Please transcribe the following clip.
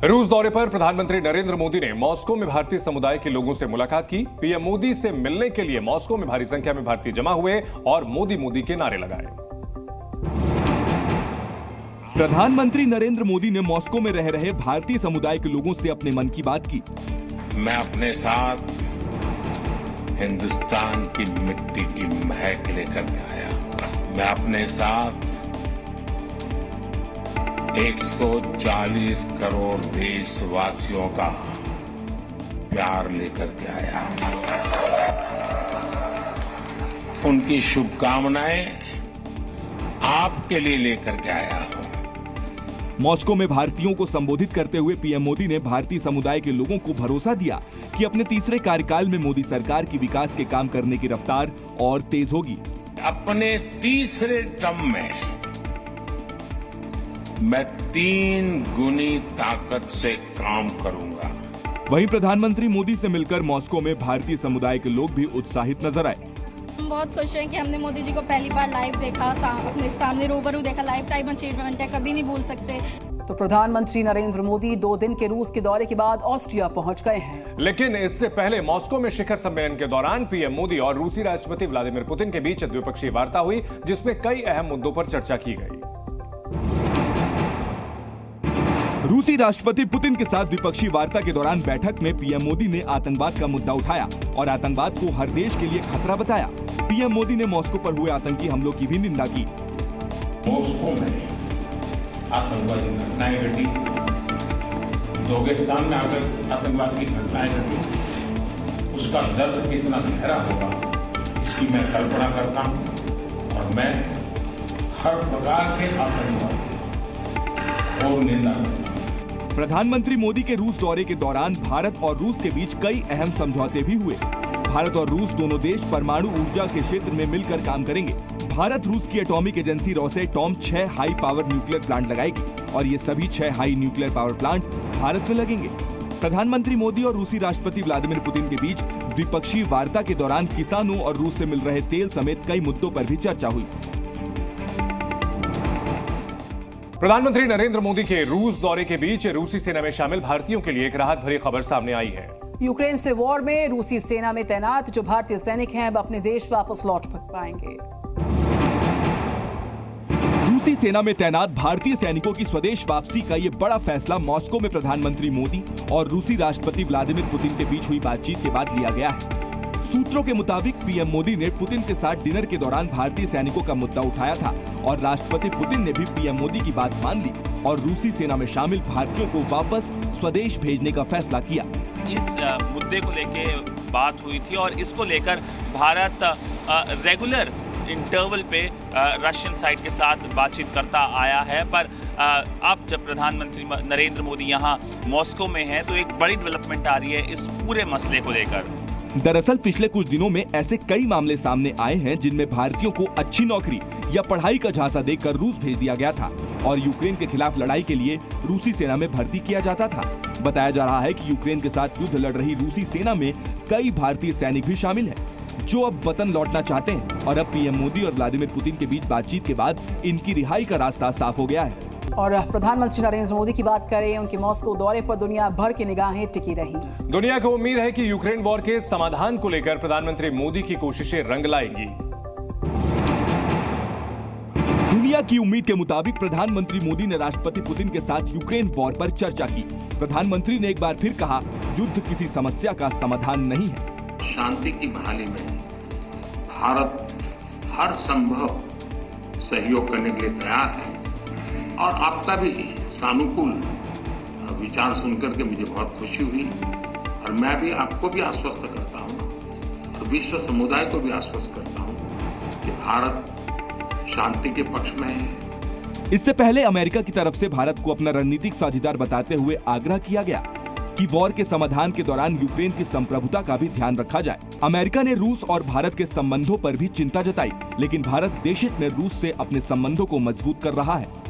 रूस दौरे पर प्रधानमंत्री नरेंद्र मोदी ने मॉस्को में भारतीय समुदाय के लोगों से मुलाकात की। पीएम मोदी से मिलने के लिए मॉस्को में भारी संख्या में भारतीय जमा हुए और मोदी मोदी के नारे लगाए। प्रधानमंत्री नरेंद्र मोदी ने मॉस्को में रह रहे भारतीय समुदाय के लोगों से अपने मन की बात की। मैं अपने साथ हिंदुस्तान की मिट्टी की महक लेकर के आया। मैं अपने साथ 140 करोड़ देशवासियों का प्यार लेकर के आया। उनकी शुभकामनाएं आपके लिए लेकर के आया हूं। मॉस्को में भारतीयों को संबोधित करते हुए पीएम मोदी ने भारतीय समुदाय के लोगों को भरोसा दिया कि अपने तीसरे कार्यकाल में मोदी सरकार की विकास के काम करने की रफ्तार और तेज होगी। अपने तीसरे टर्म में मैं 3 गुनी ताकत से काम करूंगा। वहीं प्रधानमंत्री मोदी से मिलकर मॉस्को में भारतीय समुदाय के लोग भी उत्साहित नजर आए। हम बहुत खुश हैं कि हमने मोदी जी को पहली बार लाइव देखा, अपने सामने रूबरू देखा। लाइफ टाइम अचीवमेंट है, कभी नहीं भूल सकते। तो प्रधानमंत्री नरेंद्र मोदी 2 दिन के रूस के दौरे के बाद ऑस्ट्रिया पहुंच गए हैं। लेकिन इससे पहले मॉस्को में शिखर सम्मेलन के दौरान पीएम मोदी और रूसी राष्ट्रपति व्लादिमीर पुतिन के बीच द्विपक्षीय वार्ता हुई, जिसमें कई अहम मुद्दों पर चर्चा की गई। रूसी राष्ट्रपति पुतिन के साथ द्विपक्षीय वार्ता के दौरान बैठक में पीएम मोदी ने आतंकवाद का मुद्दा उठाया और आतंकवाद को हर देश के लिए खतरा बताया। पीएम मोदी ने मॉस्को पर हुए आतंकी हमलों की भी निंदा की। मॉस्को में आतंकवादी घटनाएं घटी, दागिस्तान में आतंकवाद की घटनाएं घटी, उसका दर्द कितना गहरा होगा इसकी मैं कल्पना करता हूं और मैं हर प्रकार के आतंकवाद और निंदा करता हूं। प्रधानमंत्री मोदी के रूस दौरे के दौरान भारत और रूस के बीच कई अहम समझौते भी हुए। भारत और रूस दोनों देश परमाणु ऊर्जा के क्षेत्र में मिलकर काम करेंगे। भारत रूस की atomic agency Rosatom 6 high power nuclear plant लगाएगी और ये सभी 6 high nuclear power plant Bharat में लगेंगे। प्रधानमंत्री मोदी और रूसी राष्ट्रपति व्लादिमीर पुतिन के बीच द्विपक्षीय वार्ता के दौरान किसानों और रूस से मिल रहे तेल समेत कई मुद्दों पर भी चर्चा हुई। प्रधानमंत्री नरेंद्र मोदी के रूस दौरे के बीच रूसी सेना में शामिल भारतीयों के लिए एक राहत भरी खबर सामने आई है। यूक्रेन से वॉर में रूसी सेना में तैनात जो भारतीय सैनिक हैं अब अपने देश वापस लौट पाएंगे। रूसी सेना में तैनात भारतीय सैनिकों की स्वदेश वापसी का ये बड़ा फैसला मॉस्को में प्रधानमंत्री मोदी और रूसी राष्ट्रपति व्लादिमीर पुतिन के बीच हुई बातचीत के बाद लिया गया है। सूत्रों के मुताबिक पीएम मोदी ने पुतिन के साथ डिनर के दौरान भारतीय सैनिकों का मुद्दा उठाया था और राष्ट्रपति पुतिन ने भी पीएम मोदी की बात मान ली और रूसी सेना में शामिल भारतीयों को वापस स्वदेश भेजने का फैसला किया। इस मुद्दे को लेके बात हुई थी और इसको लेकर भारत रेगुलर इंटरवल पे रशियन साइड के साथ बातचीत करता आया है, पर अब जब प्रधानमंत्री नरेंद्र मोदी यहाँ मॉस्को में हैं तो एक बड़ी डेवलपमेंट आ रही है इस पूरे मसले को लेकर। दरअसल पिछले कुछ दिनों में ऐसे कई मामले सामने आए हैं जिनमें भारतीयों को अच्छी नौकरी या पढ़ाई का झांसा देकर रूस भेज दिया गया था और यूक्रेन के खिलाफ लड़ाई के लिए रूसी सेना में भर्ती किया जाता था। बताया जा रहा है कि यूक्रेन के साथ युद्ध लड़ रही रूसी सेना में कई भारतीय सैनिक भी शामिल हैं, जो अब वतन लौटना चाहते हैं और अब पीएम मोदी और व्लादिमीर पुतिन के बीच बातचीत के बाद इनकी रिहाई का रास्ता साफ हो गया है। और प्रधानमंत्री नरेंद्र मोदी की बात करें, उनके मॉस्को दौरे पर दुनिया भर की निगाहें टिकी रही। दुनिया को उम्मीद है कि यूक्रेन वॉर के समाधान को लेकर प्रधानमंत्री मोदी की कोशिशें रंग लाएंगी। दुनिया की उम्मीद के मुताबिक प्रधानमंत्री मोदी ने राष्ट्रपति पुतिन के साथ यूक्रेन वॉर पर चर्चा की। प्रधानमंत्री ने एक बार फिर कहा, युद्ध किसी समस्या का समाधान नहीं है। शांति की बहाली में भारत हर संभव सहयोग करने के लिए तैयार है और आपका भी सानुकूल विचार सुनकर के मुझे बहुत खुशी हुई और मैं भी आपको भी आश्वस्त करता हूं और विश्व समुदाय को भी आश्वस्त करता हूं कि भारत शांति के पक्ष में है। इससे पहले अमेरिका की तरफ से भारत को अपना रणनीतिक साझेदार बताते हुए आग्रह किया गया कि वॉर के समाधान के दौरान यूक्रेन की संप्रभुता का भी ध्यान रखा जाए। अमेरिका ने रूस और भारत के संबंधों पर भी चिंता जताई, लेकिन भारत देशहित में रूस से अपने संबंधों को मजबूत कर रहा है।